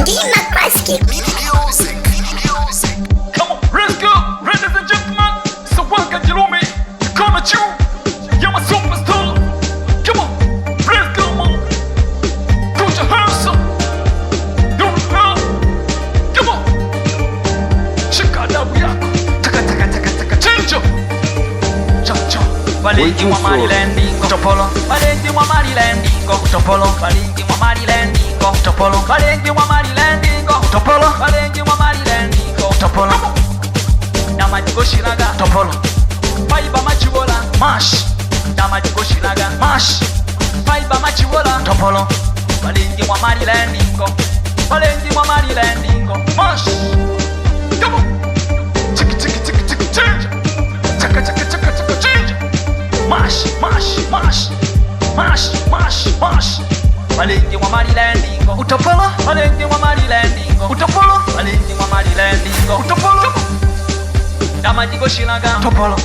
Ndima Classic. Come on, let's go, ladies and gentlemen. So welcome to me. Come at you. You're my superstar. Come on, let's go, man. Put your hands up. Do it now. Come on. Shika adabu yako. Taka taka taka taka. Change up. Cha cha. Valengi wa Maryland ingo Topolo. Valengi wa Maryland ingo Topolo. Valengi wa Maryland ingo Topolo. Valengi wa Maryland ingo Topolo. Valengi wa Maryland ingo Topolo. Namajigo shiraga Topolo. Faiba machibola mash. Namajigo shiraga mash. Faiba machibola Topolo. Valengi wa Maryland ingo. Valengi wa Maryland ingo mash. Come on. Chiki chiki chiki chiki change. Chaka chaka chaka chaka change. Mash, mash, mash, mash, mash, mash. Valengi wa Maryland ingo Utopolo. Valengi wa Maryland ingo Utopolo. Valengi wa Maryland ingo Utopolo. Namajigo shiraga Topolo.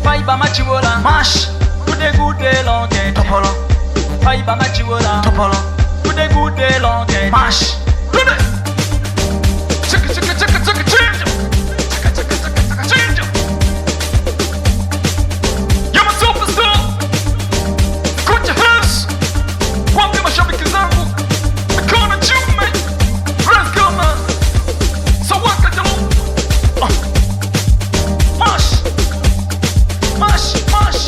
Faiba machibola mash. Good day long day Topolo. Faiba machibola Topolo. Good day long day mash. Chaka chaka chaka chaka change. Chaka chaka chaka chaka change. You're my superstar. Put your hands. Waambie mashabiki zangu. Mikono juu, man. Let's go, man. So waka jalo. Mash. Mash, mash.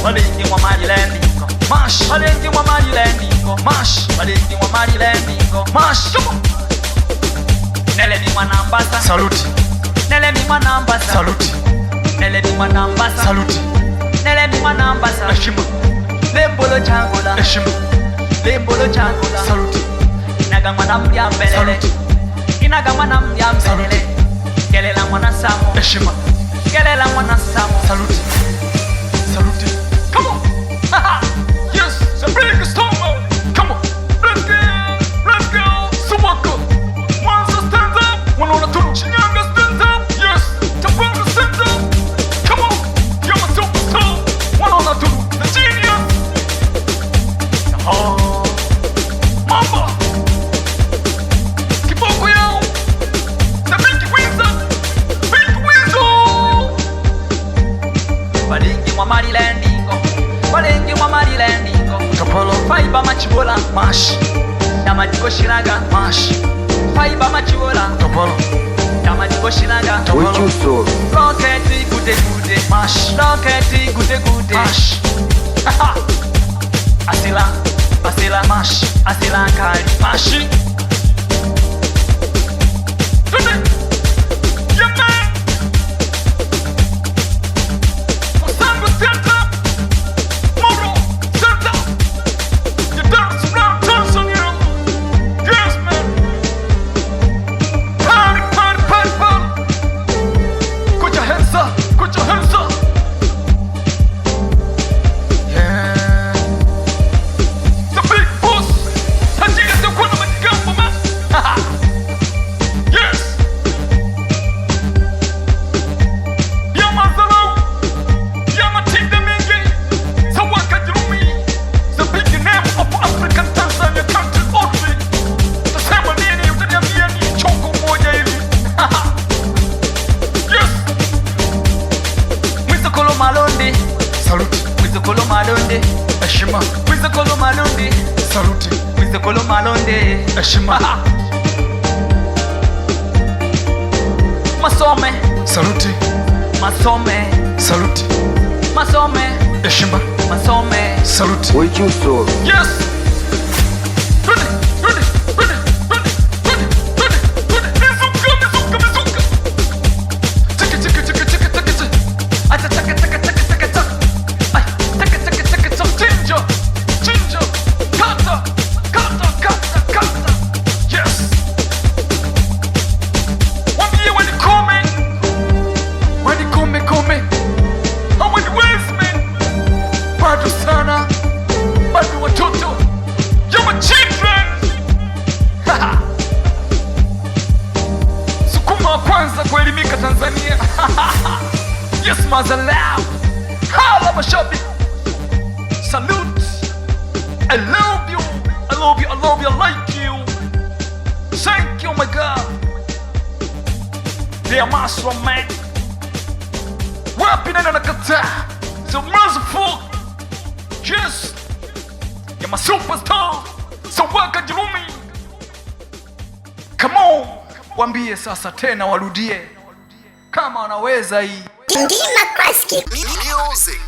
Valengi wa Maryland ingo mash. Valengi wa Maryland ingo mash. Valengi wa Maryland ingo mash. Nele ni mwanambasa. Saluti. Nele ni mwanambasa. Saluti. Nele ni mwanambasa. Saluti. Nele ni mwanambasa. Heshima. Lembolo changula. Heshima. Lembolo changula. Saluti. Inaga mwana mbyambelele. Saluti. Inaga mwana mbyambelele. Kelela mwana samo. Heshima. Kelela mwana samo. Saluti. Saluti. Come on. Yes, it's a big storm. Come on. Let's go. Let's go. Suwaka. Mwanza stand up. Wanaona tunu Chinyanga stand up. Yes. Tabanga stand up. Come on. You're my superstar. Wanaona tunu the genius. Oh. Mamba. Kiboko yao. The big winner. Big winner. Valengi wa Maryland ingo. Valengi wa Maryland ingo Topolo. Faiba machibola mash. Namajigo shiraga mash. Faiba machibola Topolo. Namajigo shiraga Topolo. Rocket gude gude mash. Rocket gude gude mash. Asila, asila mash. Asila kali mash. Yeah, man. Musango center. Moro center. You dance around Tanzania. Yes, man. Party, party, party, party. Put your hands up. Put your hands up. Yeah. The big boss. Tajiri ndio kuna majigambo, man. Yes. Yama Zalau. Yama Tinda Mingi. Sawaka Jurumi. The big name of African Tanzania country only. Tasema nini utaniambia ni choko moja hivi. Yes. Mwisokolo Malonde. Saluti. Mwisokolo Malonde. Heshima. Mwisokolo Malonde. Saluti. Mwisokolo Malonde. Heshima. Masome. Saluti. Masome. Saluti. Masome. Heshima. Masome. Saluti. Yes. Ready, ready, ready, ready, ready, ready, ready. Mizuka, mizuka, mizuka. Chiki, chiki, chiki, chiki, chiki, chiki. Acha, chaka, chaka, chaka, chaka, chaka. Ay, chaka, chaka, chaka, chaka. Ginger, ginger. Kata, kata, kata, kata. Yes. Wambie wanikome. Wanikome, kome. Hawaniwezi, bado sana, bado watoto. You're my children. Sukuma wa kwanza kuelimika Tanzania. Yes, Mazalau. Hala mashabiki. Salute. I love you. I love you. I love you. I like you. Thank you, my God. They are master man. Wapi nani anakataa? So merciful. Yes. You're my superstar. So welcome Jerome. Come on. Wambie sasa tena warudie. Kama wanaweza hii. Ndima Classic Music.